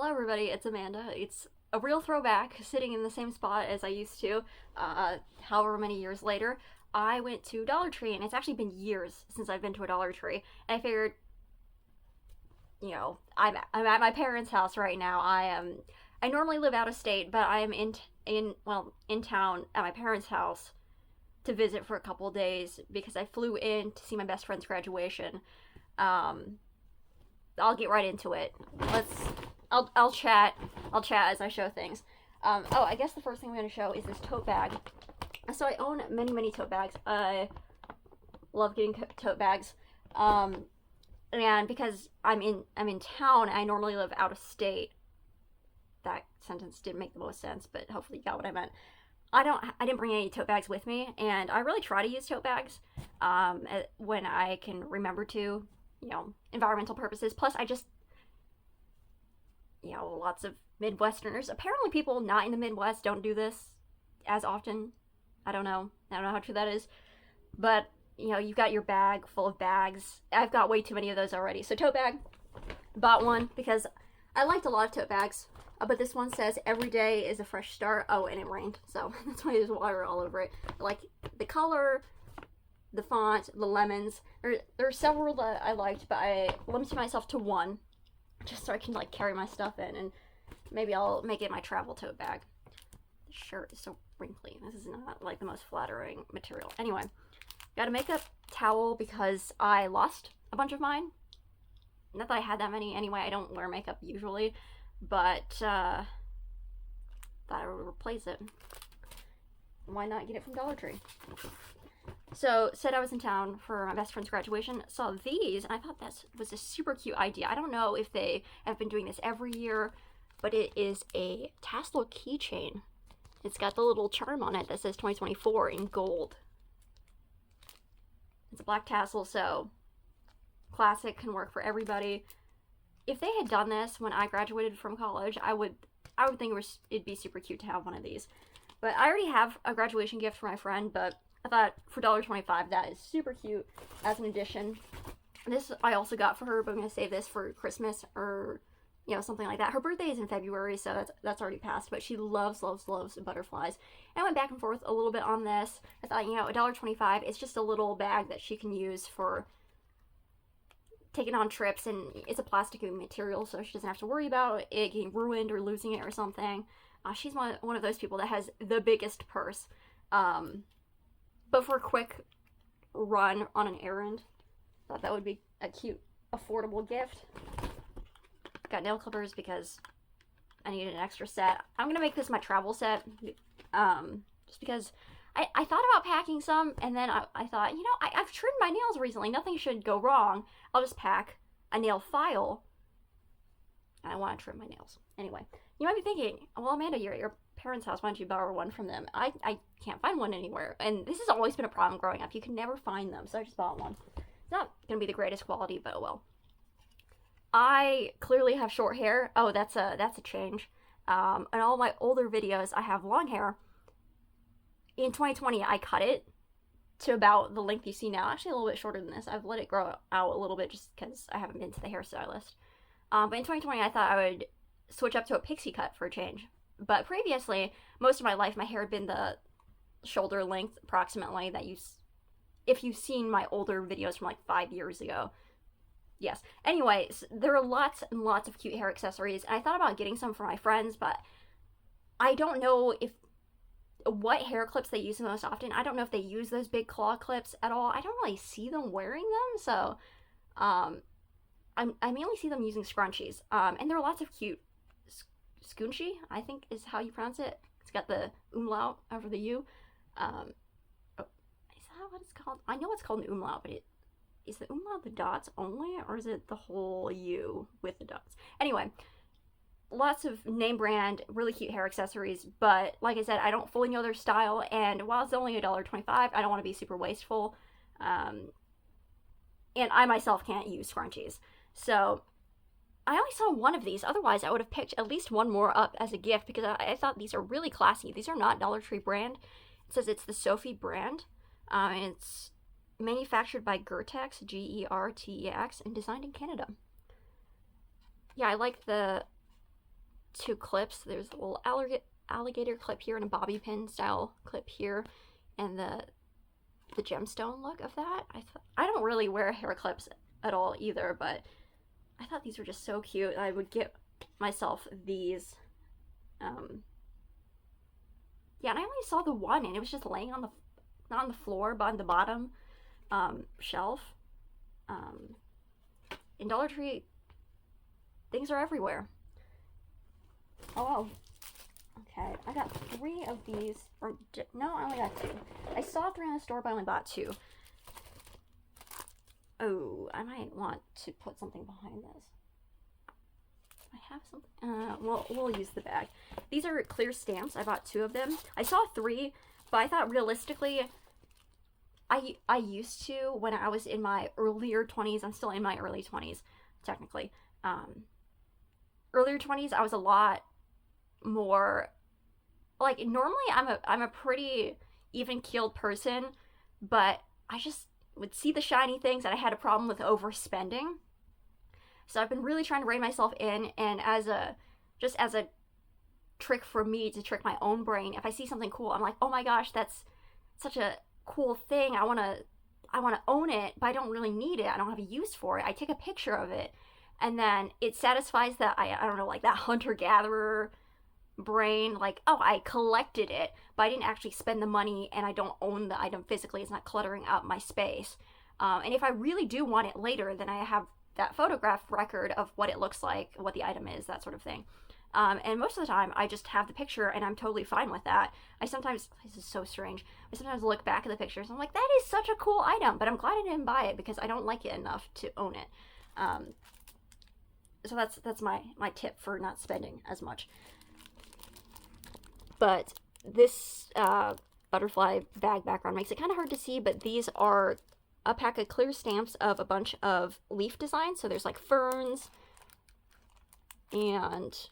Hello everybody, it's Amanda. It's a real throwback, sitting in the same spot as I used to, however many years later. I went to Dollar Tree, and it's actually been years since I've been to a Dollar Tree. And I figured, I'm at my parents' house right now. I normally live out of state, but I am in town at my parents' house to visit for a couple of days because I flew in to see my best friend's graduation. Um, I'll get right into it. Let's. I'll chat. I'll chat as I show things. I guess the first thing I'm going to show is this tote bag. So I own many tote bags. I love getting tote bags. And because I'm in town, I normally live out of state. That sentence didn't make the most sense, but hopefully you got what I meant. I didn't bring any tote bags with me, and I really try to use tote bags when I can remember to, environmental purposes. Plus, I just, lots of Midwesterners. Apparently, people not in the Midwest don't do this as often. I don't know how true that is. But, you've got your bag full of bags. I've got way too many of those already. So, tote bag. Bought one because I liked a lot of tote bags. But this one says, every day is a fresh start. Oh, and it rained. So, that's why there's water all over it. I like the color, the font, the lemons. There are several that I liked, but I limited myself to one. Just so I can, carry my stuff in. And maybe I'll make it my travel tote bag. The shirt is so wrinkly. This is not, the most flattering material. Anyway, got a makeup towel because I lost a bunch of mine. Not that I had that many anyway. I don't wear makeup usually. But, thought I would replace it. Why not get it from Dollar Tree? So, said I was in town for my best friend's graduation, saw these, and I thought that was a super cute idea. I don't know if they have been doing this every year, but it is a tassel keychain. It's got the little charm on it that says 2024 in gold. It's a black tassel, so classic, can work for everybody. If they had done this when I graduated from college, I would think it'd be super cute to have one of these. But I already have a graduation gift for my friend, but I thought for $1.25 that is super cute as an addition. This I also got for her, but I'm going to save this for Christmas or, something like that. Her birthday is in February, so that's already passed, but she loves butterflies. And I went back and forth a little bit on this. I thought, $1.25, it's just a little bag that she can use for taking on trips, and it's a plastic material, so she doesn't have to worry about it getting ruined or losing it or something. She's one of those people that has the biggest purse. But for a quick run on an errand, thought that would be a cute, affordable gift. Got nail clippers because I needed an extra set. I'm going to make this my travel set, just because I thought about packing some, and then I thought, I've trimmed my nails recently. Nothing should go wrong. I'll just pack a nail file. I want to trim my nails. Anyway, you might be thinking, well, Amanda, you're at your parents' house. Why don't you borrow one from them? I can't find one anywhere. And this has always been a problem growing up. You can never find them, so I just bought one. It's not going to be the greatest quality, but oh well. I clearly have short hair. Oh, that's a change. In all my older videos, I have long hair. In 2020, I cut it to about the length you see now. Actually, a little bit shorter than this. I've let it grow out a little bit just because I haven't been to the hairstylist. But in 2020, I thought I would switch up to a pixie cut for a change. But previously, most of my life, my hair had been the shoulder length, approximately, if you've seen my older videos from 5 years ago. Yes. Anyways, there are lots and lots of cute hair accessories, and I thought about getting some for my friends, but I don't know what hair clips they use the most often. I don't know if they use those big claw clips at all. I don't really see them wearing them, so I mainly see them using scrunchies. And there are lots of cute scoonchy, I think is how you pronounce it. It's got the umlaut over the U. Is that what it's called? I know it's called an umlaut, but is the umlaut the dots only, or is it the whole U with the dots? Anyway, lots of name brand, really cute hair accessories, but like I said, I don't fully know their style, and while it's only $1.25, I don't want to be super wasteful, and I myself can't use scrunchies. So I only saw one of these. Otherwise, I would have picked at least one more up as a gift because I thought these are really classy. These are not Dollar Tree brand. It says it's the Sophie brand, and it's manufactured by Gertex, Gertex, and designed in Canada. Yeah, I like the 2 clips. There's a little alligator clip here and a bobby pin style clip here, and the gemstone look of that. I don't really wear hair clips at all either, but I thought these were just so cute. I would get myself these. Yeah, and I only saw the one, and it was just laying on the, not on the floor, but on the bottom shelf. In Dollar Tree, things are everywhere. Oh, well. Okay, I got 3 of these. Or, no, I only got 2. I saw 3 in the store, but I only bought 2. Oh, I might want to put something behind this. I have something. We'll use the bag. These are clear stamps. I bought 2 of them. I saw 3, but I thought realistically, I used to when I was in my earlier 20s. I'm still in my early 20s, technically. Earlier 20s, I was a lot more, like, normally I'm a pretty even-keeled person, but I just would see the shiny things, and I had a problem with overspending. So I've been really trying to rein myself in, and as a trick for me to trick my own brain, if I see something cool, I'm like, oh my gosh, that's such a cool thing. I want to own it, but I don't really need it. I don't have a use for it. I take a picture of it, and then it satisfies that I don't know, like that hunter-gatherer brain, like, oh, I collected it, but I didn't actually spend the money, and I don't own the item physically. It's not cluttering up my space. And if I really do want it later, then I have that photograph record of what it looks like, what the item is, that sort of thing. And most of the time, I just have the picture, and I'm totally fine with that. This is so strange, I sometimes look back at the pictures, and I'm like, that is such a cool item, but I'm glad I didn't buy it, because I don't like it enough to own it. So that's my tip for not spending as much. But this butterfly bag background makes it kind of hard to see, but these are a pack of clear stamps of a bunch of leaf designs. So there's like ferns and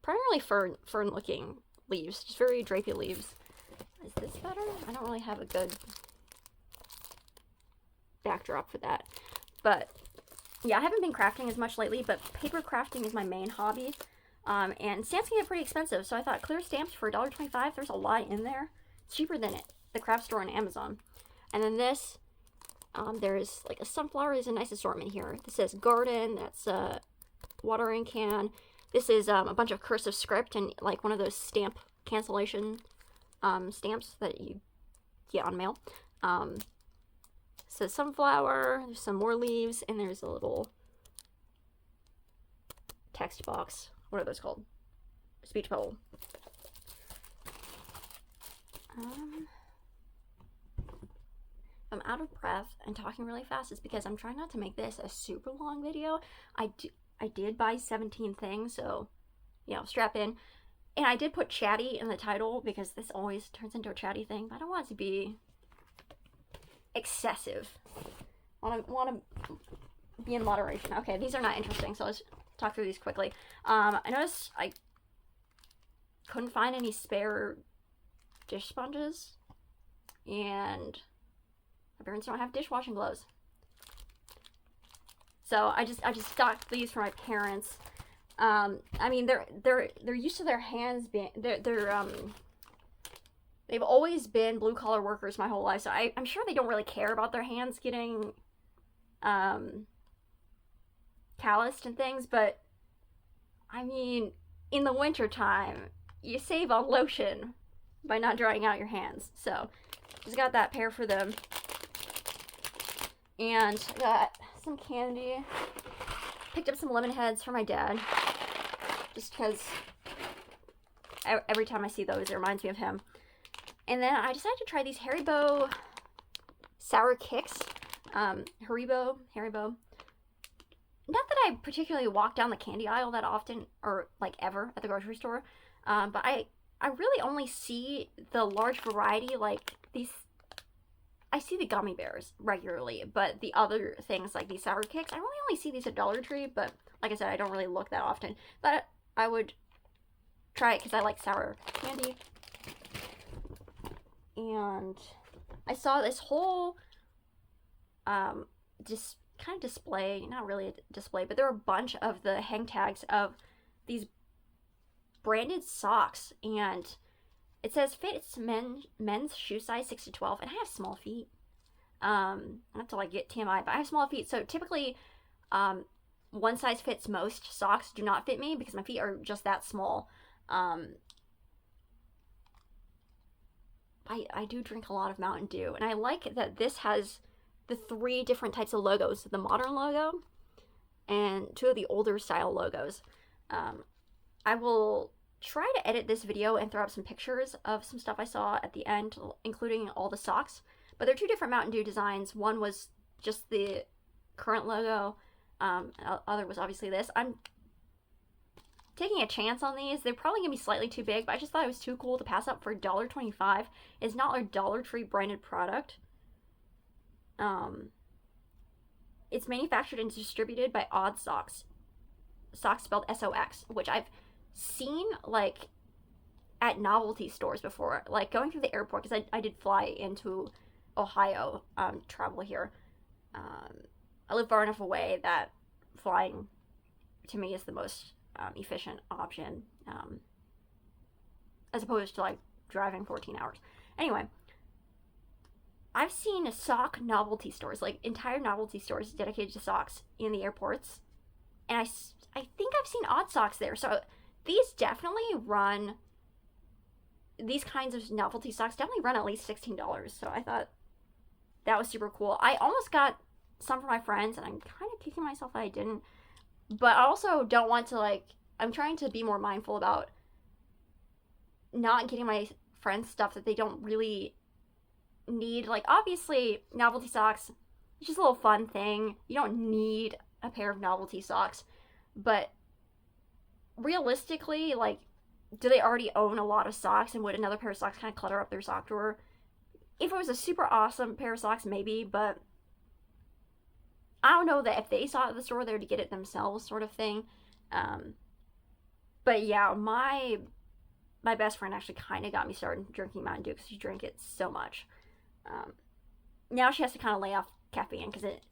primarily fern looking leaves, just very drapey leaves. Is this better? I don't really have a good backdrop for that. But yeah, I haven't been crafting as much lately, but paper crafting is my main hobby. And stamps can get pretty expensive, so I thought clear stamps for $1.25, there's a lot in there. It's cheaper than the craft store on Amazon. And then this, there's like a sunflower. There's a nice assortment here. This says garden, that's a watering can. This is a bunch of cursive script and like one of those stamp cancellation stamps that you get on mail. It says sunflower, there's some more leaves, and there's a little text box. What are those called? Speech bubble. I'm out of breath and talking really fast. It's because I'm trying not to make this a super long video. I did buy 17 things, so, you know, strap in. And I did put chatty in the title because this always turns into a chatty thing, but I don't want it to be excessive. Want to be in moderation. Okay, these are not interesting, so let's talk through these quickly. I noticed I couldn't find any spare dish sponges, and my parents don't have dishwashing gloves, so I just stocked these for my parents. I mean, they're used to their hands being they've always been blue collar workers my whole life, so I'm sure they don't really care about their hands getting calloused and things, but I mean, in the winter time, you save on lotion by not drying out your hands. So just got that pair for them, and got some candy. Picked up some lemon heads for my dad, just because every time I see those, it reminds me of him. And then I decided to try these Haribo Sour Kicks. Haribo. Not that I particularly walk down the candy aisle that often, or like ever, at the grocery store, but I really only see the large variety, like these. I see the gummy bears regularly, but the other things like these Sour Kicks, I really only see these at Dollar Tree, but like I said, I don't really look that often. But I would try it because I like sour candy. And I saw this whole kind of display, not really a display, but there were a bunch of the hang tags of these branded socks, and it says fits men's shoe size 6 to 12, and I have small feet. Not to like get TMI, but I have small feet, so typically, one size fits most. Socks do not fit me because my feet are just that small. I do drink a lot of Mountain Dew, and I like that this has the 3 different types of logos: the modern logo and 2 of the older style logos. I will try to edit this video and throw up some pictures of some stuff I saw at the end, including all the socks. But they're 2 different Mountain Dew designs. One was just the current logo. Other was obviously this. I'm taking a chance on these. They're probably gonna be slightly too big, but I just thought it was too cool to pass up for $1.25. It's not a Dollar Tree branded product. It's manufactured and distributed by Odd Socks. Socks spelled SOX, which I've seen like at novelty stores before, like going through the airport, because I did fly into Ohio, travel here. I live far enough away that flying to me is the most efficient option, as opposed to like driving 14 hours. Anyway, I've seen sock novelty stores, like entire novelty stores dedicated to socks in the airports, and I think I've seen Odd Socks there. So these kinds of novelty socks definitely run at least $16. So I thought that was super cool. I almost got some for my friends, and I'm kind of kicking myself that I didn't. But I also don't want to, I'm trying to be more mindful about not getting my friends stuff that they don't really need. Like, obviously, novelty socks, it's just a little fun thing. You don't need a pair of novelty socks. But realistically, do they already own a lot of socks, and would another pair of socks kind of clutter up their sock drawer? If it was a super awesome pair of socks, maybe, but I don't know that if they saw it at the store, they would get it themselves, sort of thing. But yeah, my best friend actually kind of got me started drinking Mountain Dew because she drank it so much. Now she has to kind of lay off caffeine because it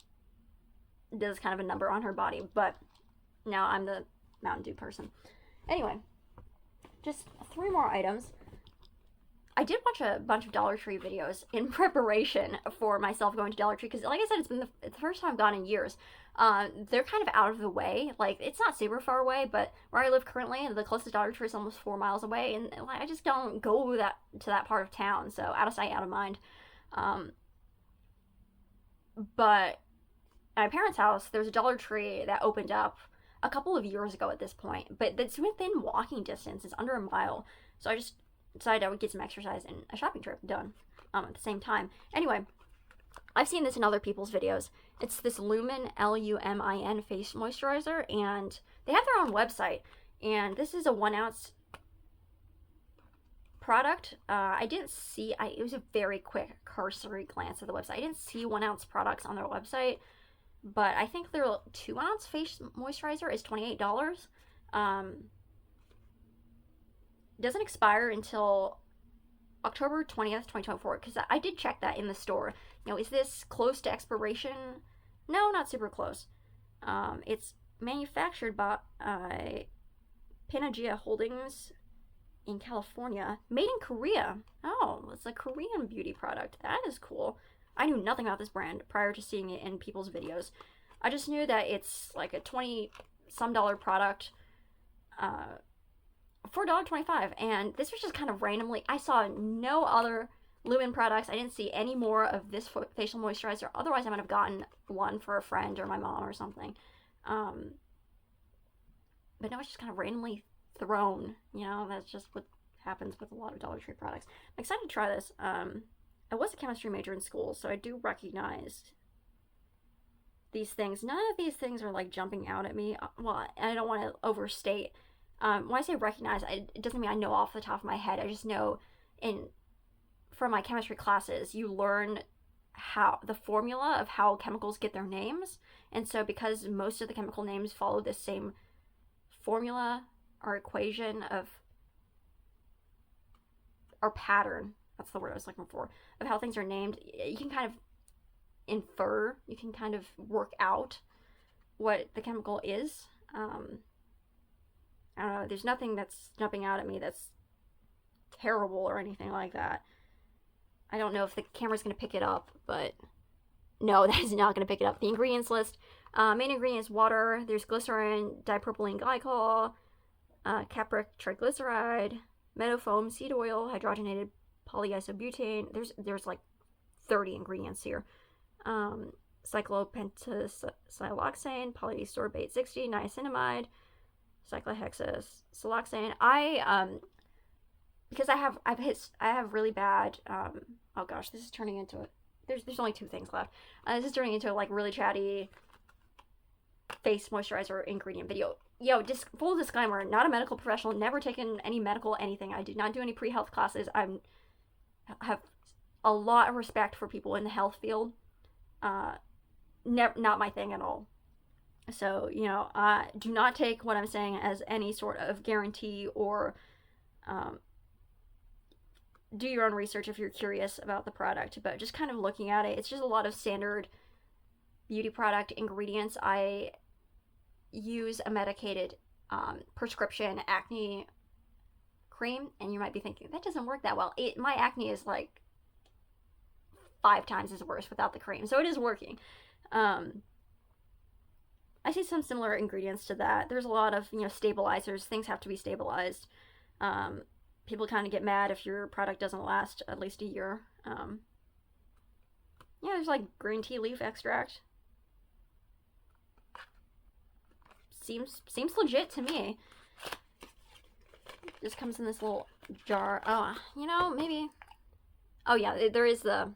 does kind of a number on her body, but now I'm the Mountain Dew person. Anyway, just 3 more items. I did watch a bunch of Dollar Tree videos in preparation for myself going to Dollar Tree because, like I said, it's been the first time I've gone in years. They're kind of out of the way. Like, it's not super far away, but where I live currently, the closest Dollar Tree is almost 4 miles away, and I just don't go to that part of town. So out of sight, out of mind. But at my parents' house, there's a Dollar Tree that opened up a couple of years ago at this point, but it's within walking distance. It's under a mile. So I just decided I would get some exercise and a shopping trip done at the same time. Anyway, I've seen this in other people's videos. It's this Lumin, Lumin face moisturizer, and they have their own website. And this is a 1 ounce product. I didn't see, it was a very quick cursory glance at the website. I didn't see 1 ounce products on their website, but I think their 2 ounce face moisturizer is $28. Doesn't expire until October 20th, 2024, because I did check that in the store. Is this close to expiration? No, not super close. It's manufactured by Panagia Holdings in California, made in Korea. Oh, it's a Korean beauty product. That is cool. I knew nothing about this brand prior to seeing it in people's videos. I just knew that it's like a $20-some product for $1.25, and this was just kind of randomly. I saw no other Lumin products. I didn't see any more of this facial moisturizer. Otherwise, I might have gotten one for a friend or my mom or something. But no, it's just kind of randomly thrown. That's just what happens with a lot of Dollar Tree products. I'm excited to try this. I was a chemistry major in school, so I do recognize these things. None of these things are jumping out at me. Well, I don't want to overstate. When I say recognize, it doesn't mean I know off the top of my head. I just know from my chemistry classes, you learn the formula of how chemicals get their names. And so because most of the chemical names follow this same formula or equation or pattern, that's the word I was looking for, of how things are named, you can kind of infer, you can kind of work out what the chemical is. I don't know, there's nothing that's jumping out at me that's terrible or anything like that. I don't know if the camera's going to pick it up, but no, that is not going to pick it up. The ingredients list, main ingredients: water, there's glycerin, dipropylene glycol, capric triglyceride, meadow foam, seed oil, hydrogenated polyisobutane. There's like 30 ingredients here. Cyclopentasiloxane, polysorbate 60, niacinamide, cyclohexasiloxane. Because I have really bad, oh gosh, this is turning into there's only 2 things left. This is turning into like really chatty face moisturizer ingredient video. Yo, full disclaimer, not a medical professional, never taken any medical anything. I did not do any pre-health classes. I have a lot of respect for people in the health field. Not my thing at all. So, do not take what I'm saying as any sort of guarantee, or do your own research if you're curious about the product. But just kind of looking at it, it's just a lot of standard beauty product ingredients. I use a medicated prescription acne cream, and you might be thinking, that doesn't work that well. My acne is like 5 times as worse without the cream, so it is working. I see some similar ingredients to that. There's a lot of, stabilizers. Things have to be stabilized. People kind of get mad if your product doesn't last at least a year. There's like green tea leaf extract. Seems legit to me. This comes in this little jar. Oh, maybe. Oh yeah, there is the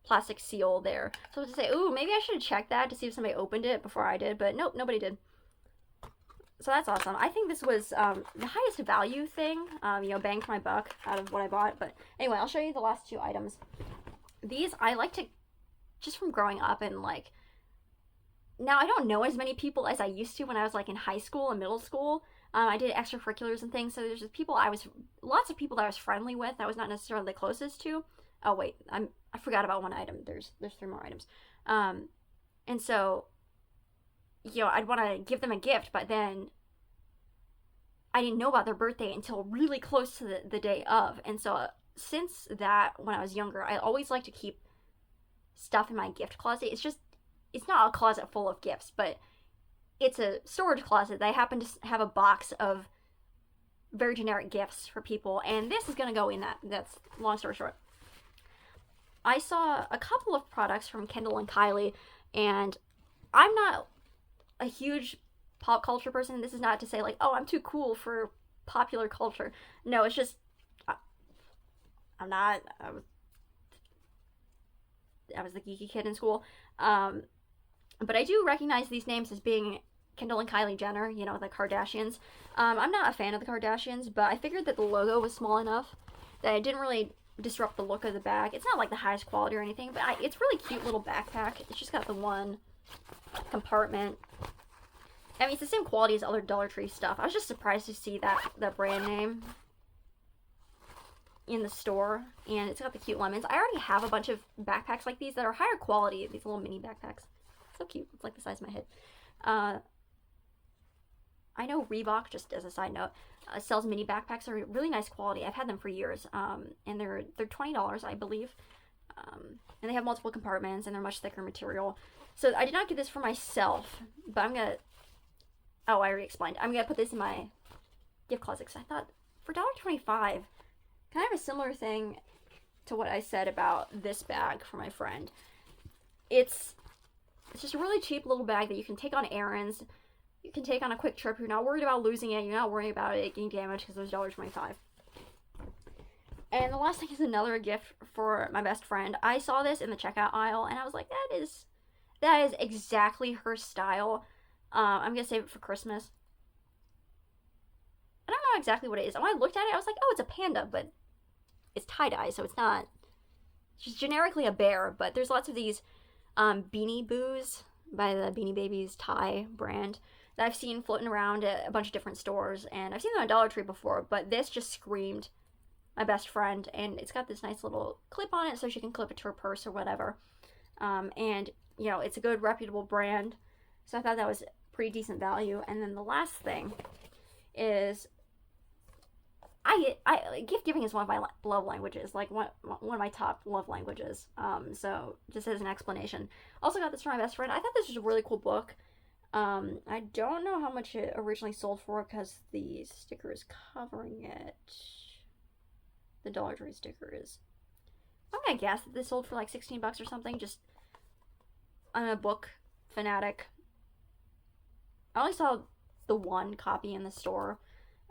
plastic seal there. So to say, ooh, maybe I should have checked that to see if somebody opened it before I did, but nope, nobody did. So that's awesome. I think this was the highest value thing, bang for my buck out of what I bought. But anyway, I'll show you the last 2 items. These I like to, just from growing up and like, now I don't know as many people as I used to when I was like in high school and middle school. I did extracurriculars and things, so there's just lots of people that I was friendly with that I was not necessarily the closest to. Oh wait, I forgot about one item. There's 3 more items. And so, I'd want to give them a gift, but then I didn't know about their birthday until really close to the day of. And so since that, when I was younger, I always like to keep stuff in my gift closet. It's not a closet full of gifts, but it's a storage closet that I happen to have a box of very generic gifts for people, and this is going to go in that. That's long story short. I saw a couple of products from Kendall and Kylie, and I'm not a huge pop culture person. This is not to say like, oh, I'm too cool for popular culture. No, it's just I'm not. I was the geeky kid in school. But I do recognize these names as being Kendall and Kylie Jenner, the Kardashians. I'm not a fan of the Kardashians, but I figured that the logo was small enough that it didn't really disrupt the look of the bag. It's not like the highest quality or anything, but it's really cute little backpack. It's just got the one compartment. I mean, it's the same quality as other Dollar Tree stuff. I was just surprised to see that brand name in the store, and it's got the cute lemons. I already have a bunch of backpacks like these that are higher quality, these little mini backpacks. So cute. It's like the size of my head. I know Reebok, just as a side note, sells mini backpacks. They're really nice quality. I've had them for years, and they're $20, I believe. And they have multiple compartments, and they're much thicker material. So I did not get this for myself, but I'm gonna. Oh, I already explained. I'm gonna put this in my gift closet because I thought for $1.25, kind of a similar thing to what I said about this bag for my friend. It's just a really cheap little bag that you can take on errands. You can take on a quick trip. You're not worried about losing it. You're not worried about it getting damaged because it was $1.25. And the last thing is another gift for my best friend. I saw this in the checkout aisle, and I was like, that is exactly her style. I'm going to save it for Christmas. I don't know exactly what it is. When I looked at it, I was like, oh, it's a panda, but it's tie-dye, so it's not. It's just generically a bear, but there's lots of these Beanie Boos by the Beanie Babies tie brand that I've seen floating around at a bunch of different stores, and I've seen them at Dollar Tree before, but this just screamed my best friend, and it's got this nice little clip on it so she can clip it to her purse or whatever. And you know, it's a good reputable brand, so I thought that was pretty decent value. And then the last thing is gift giving is one of my love languages, like one of my top love languages. So just as an explanation, also got this from my best friend. I thought this was a really cool book. I don't know how much it originally sold for because the sticker is covering it. The Dollar Tree sticker is. I'm gonna guess that this sold for like 16 bucks or something. Just on a book fanatic. I only saw the one copy in the store.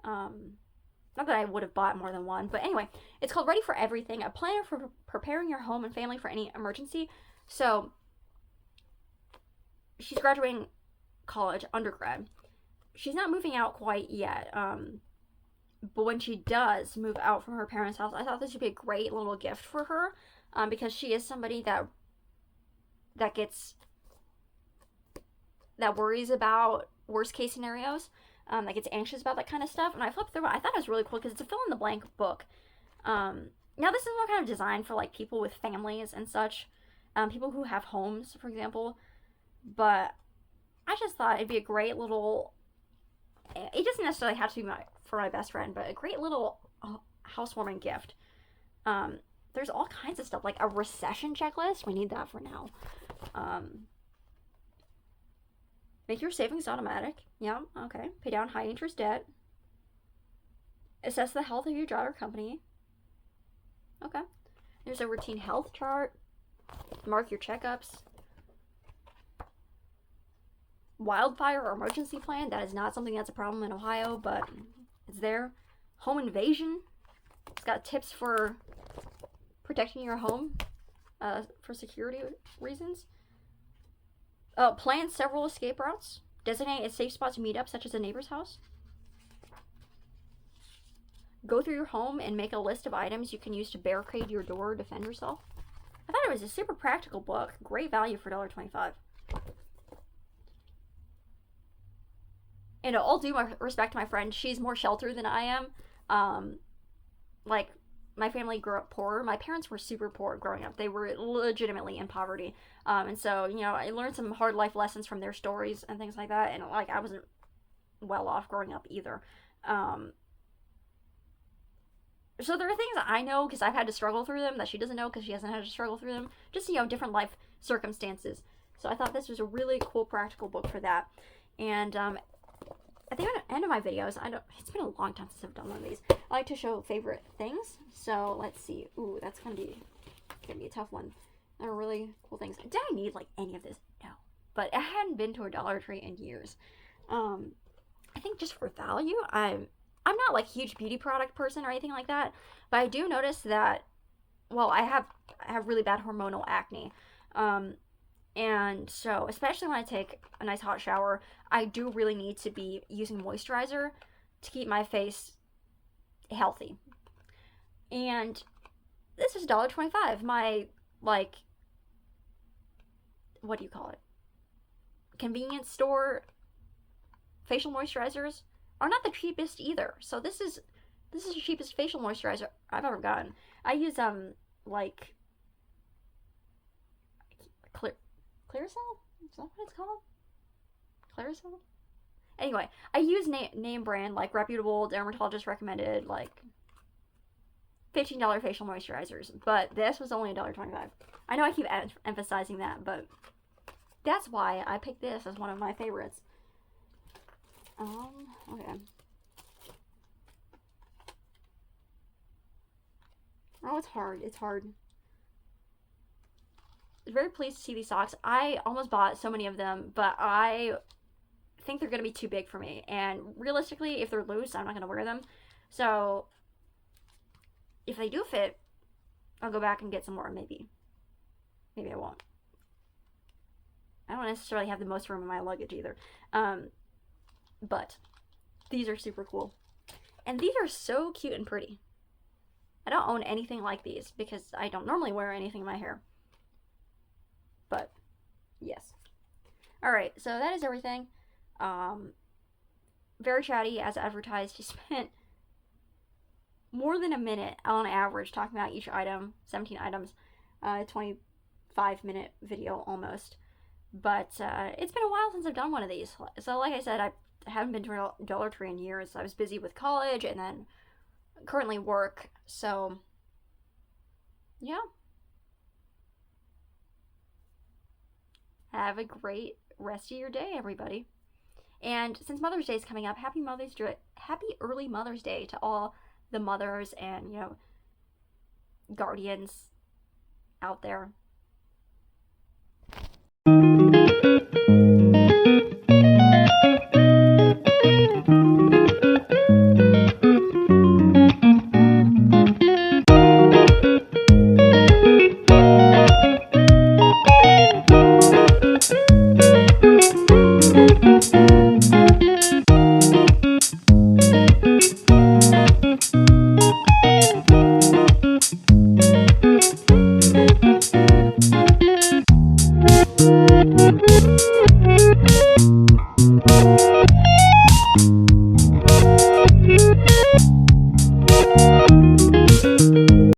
Not that I would have bought more than one, but anyway, it's called Ready for Everything, a planner for preparing your home and family for any emergency. So she's graduating college, undergrad. She's not moving out quite yet. But when she does move out from her parents' house, I thought this would be a great little gift for her, because she is somebody that worries about worst case scenarios, that gets anxious about that kind of stuff. And I flipped through it. I thought it was really cool because it's a fill in the blank book. Now this is more kind of designed for like people with families and such, people who have homes, for example. But I just thought it'd be a great little. It doesn't necessarily have to be for my best friend, but a great little housewarming gift. There's all kinds of stuff, like a recession checklist. We need that for now. Make your savings automatic. Yeah, okay. Pay down high interest debt. Assess the health of your job or company. Okay. There's a routine health chart. Mark your checkups. Wildfire or emergency plan. That is not something that's a problem in Ohio, but it's there. Home invasion. It's got tips for protecting your home for security reasons. Plan several escape routes. Designate a safe spot to meet up, such as a neighbor's house. Go through your home and make a list of items you can use to barricade your door or defend yourself. I thought it was a super practical book. Great value for $1.25. And all due respect to my friend, she's more sheltered than I am. Like, my family grew up poor. My parents were super poor growing up. They were legitimately in poverty. And so, you know, I learned some hard life lessons from their stories and things like that. And, like, I wasn't well off growing up either. So there are things that I know because I've had to struggle through them that she doesn't know because she hasn't had to struggle through them. Just, you know, different life circumstances. So I thought this was a really cool practical book for that. And, at the end of my videos, it's been a long time since I've done one of these. I like to show favorite things. So let's see. Ooh, that's gonna be a tough one. They're really cool things. Did I need like any of this? No. But I hadn't been to a Dollar Tree in years. I think just for value, I'm not like a huge beauty product person or anything like that. But I do notice that, well, I have really bad hormonal acne. And so, especially when I take a nice hot shower, I do really need to be using moisturizer to keep my face healthy. And this is $1.25. My, like, what do you call it? Convenience store facial moisturizers are not the cheapest either. So this is the cheapest facial moisturizer I've ever gotten. I use, like, Clearasil? Is that what it's called? Clearasil? Anyway, I use name brand, like reputable, dermatologist recommended, like $15 facial moisturizers. But this was only $1.25. I know I keep emphasizing that, but that's why I picked this as one of my favorites. Okay. Oh, it's hard. It's hard. Very pleased to see these socks. I almost bought so many of them, but I think they're going to be too big for me. And realistically, if they're loose, I'm not going to wear them. So, if they do fit, I'll go back and get some more, maybe. Maybe I won't. I don't necessarily have the most room in my luggage either. But these are super cool. And these are so cute and pretty. I don't own anything like these because I don't normally wear anything in my hair. But, yes. Alright, so that is everything. Very chatty, as advertised. He spent more than a minute on average talking about each item, 17 items, 25-minute video almost. But it's been a while since I've done one of these. So like I said, I haven't been to Dollar Tree in years. I was busy with college and then currently work. So yeah. Have a great rest of your day, everybody. And since Mother's Day is coming up, happy early Mother's Day to all the mothers and, guardians out there.